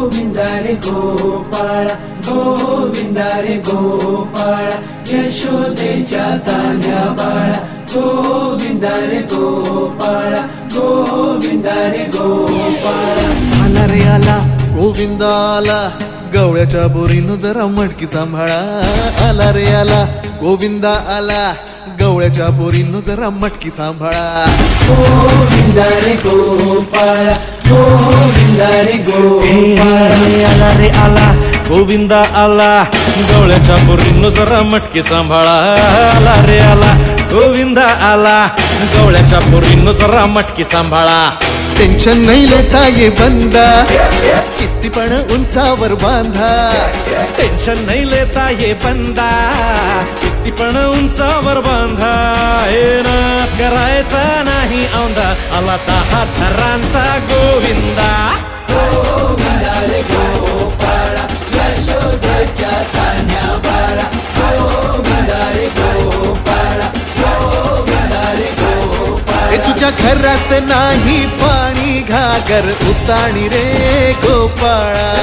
गोविंदा रे गोपाळा गोविंदा रे गोपाळा यशोदेच्या तान्ह्या बाळा गोविंदा रे गोपाळा गोविंदा रे गोपाळा आला रे आला गोविंदा आला गवळ्याच्या बोरीनं जरा मटकी सांभाळा आला रे आला गोविंदा आला गवळ्याच्या बोरीनं जरा मटकी सांभाळा गोविंदा रे गोपाळा गोविंदा रे गोपाळा आला रे आला गोविंदा आला गवळ्याच्या बोरीनं जरा मटकी सांभाळा आला रे आला गोविंदा आला गवळ्याच्या बोरीनं जरा मटकी सांभाळा टेन्शन नाही लेता ये बंदा किती पण उंचावर बांधा टेन्शन नाही लेता ये बंदा किती पण उंचावर बांधा हे ना करायचा नाही औंधा आला दहा थरांचा गोविंदा गोविंदा रे गोपाळा यशोदेच्या तान्ह्या बाळा गोविंदा रे गोपाळा गोविंदा रे गोपाळा तुझ्या घरात नाही पाणी घागर उताणी रे गोपाळा